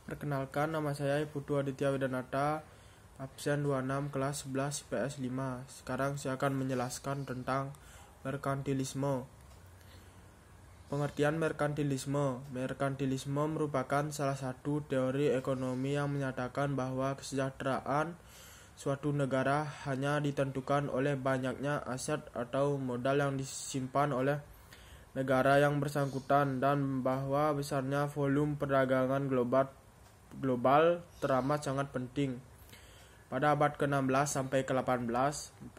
Perkenalkan, nama saya Putu Aditya Widanata, absen 26 kelas 11 IPS 5. Sekarang saya akan menjelaskan tentang merkantilisme. Pengertian merkantilisme. Merkantilisme merupakan salah satu teori ekonomi yang menyatakan bahwa kesejahteraan suatu negara hanya ditentukan oleh banyaknya aset atau modal yang disimpan oleh negara yang bersangkutan dan bahwa besarnya volume perdagangan global teramat sangat penting. Pada abad ke-16 sampai ke-18,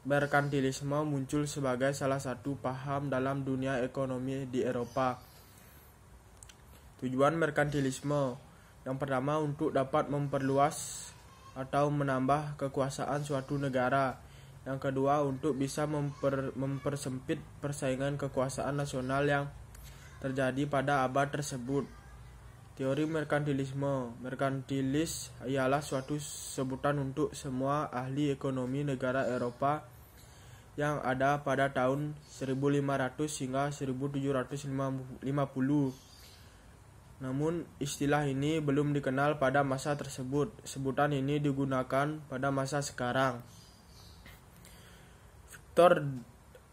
merkantilisme muncul sebagai salah satu paham dalam dunia ekonomi di Eropa. Tujuan merkantilisme yang pertama untuk dapat memperluas atau menambah kekuasaan suatu negara. Yang kedua untuk bisa mempersempit persaingan kekuasaan nasional yang terjadi pada abad tersebut. Teori merkantilisme. Merkantilis ialah suatu sebutan untuk semua ahli ekonomi negara Eropa yang ada pada tahun 1500 hingga 1750. Namun istilah ini belum dikenal pada masa tersebut. Sebutan ini digunakan pada masa sekarang.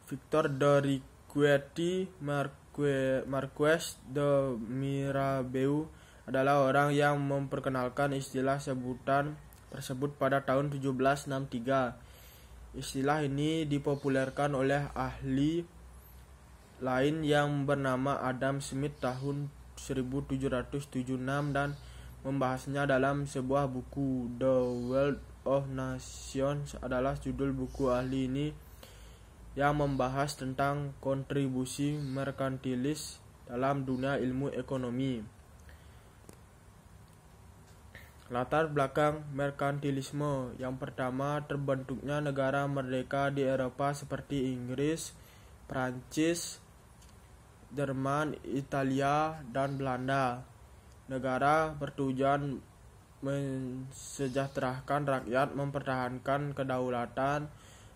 Victor de Riquetti Marquès de Mirabeau adalah orang yang memperkenalkan istilah sebutan tersebut pada tahun 1763. Istilah ini dipopulerkan oleh ahli lain yang bernama Adam Smith tahun 1776 dan membahasnya dalam sebuah buku. The Wealth of Nations adalah judul buku ahli ini yang membahas tentang kontribusi merkantilis dalam dunia ilmu ekonomi. Latar belakang merkantilisme. Yang pertama, terbentuknya negara merdeka di Eropa seperti Inggris, Prancis, Jerman, Italia, dan Belanda. Negara bertujuan mensejahterakan rakyat, mempertahankan kedaulatan,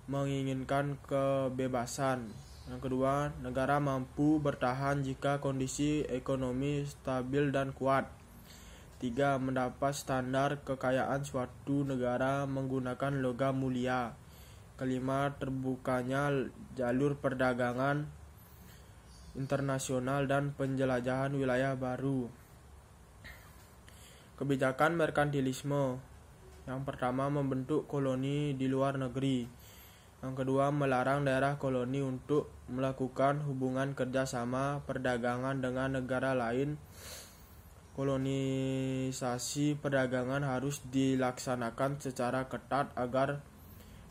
menginginkan kebebasan. Yang kedua, negara mampu bertahan jika kondisi ekonomi stabil dan kuat. 3. Mendapat standar kekayaan suatu negara menggunakan logam mulia. Kelima, terbukanya jalur perdagangan internasional dan penjelajahan wilayah baru. Kebijakan merkantilisme. Yang pertama, membentuk koloni di luar negeri. Yang kedua, melarang daerah koloni untuk melakukan hubungan kerjasama perdagangan dengan negara lain. Kolonisasi perdagangan harus dilaksanakan secara ketat agar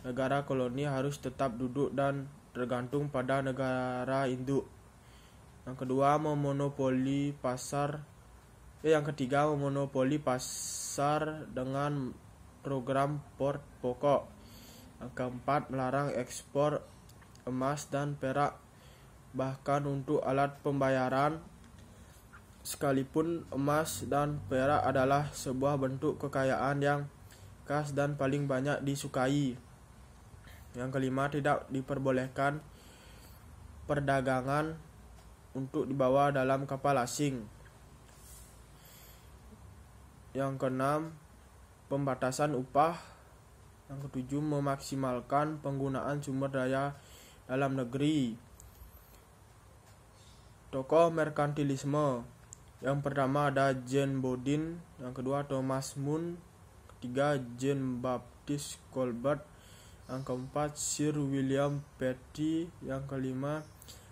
negara koloni harus tetap duduk dan tergantung pada negara induk. Yang ketiga, memonopoli pasar dengan program port pokok. Yang keempat, melarang ekspor emas dan perak bahkan untuk alat pembayaran, sekalipun emas dan perak adalah sebuah bentuk kekayaan yang khas dan paling banyak disukai. Yang kelima, tidak diperbolehkan perdagangan untuk dibawa dalam kapal asing. Yang keenam, pembatasan upah. Yang ketujuh, memaksimalkan penggunaan sumber daya dalam negeri. Tokoh merkantilisme. Yang pertama ada Jean Bodin, yang kedua Thomas Mun, ketiga Jean Baptiste Colbert, yang keempat Sir William Petty, yang kelima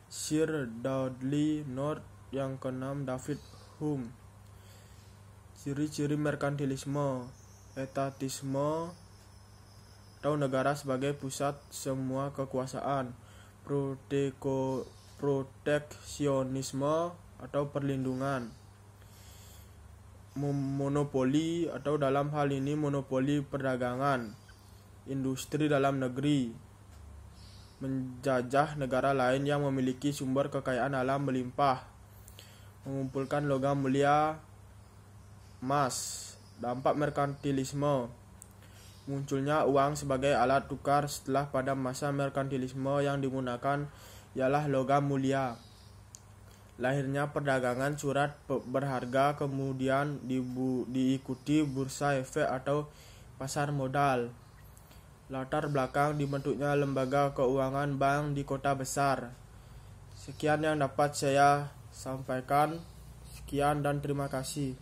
Sir Dudley North, yang keenam David Hume. Ciri-ciri merkantilisme. Etatisme atau negara sebagai pusat semua kekuasaan. Proteksionisme atau perlindungan. Monopoli atau dalam hal ini monopoli perdagangan. Industri dalam negeri. Menjajah negara lain yang memiliki sumber kekayaan alam melimpah. Mengumpulkan logam mulia, emas. Dampak merkantilisme. Munculnya uang sebagai alat tukar setelah pada masa merkantilisme yang digunakan ialah logam mulia. lahirnya perdagangan surat berharga, kemudian diikuti bursa efek atau pasar modal. Latar belakang dibentuknya lembaga keuangan bank di kota besar. Sekian yang dapat saya sampaikan. Sekian dan terima kasih.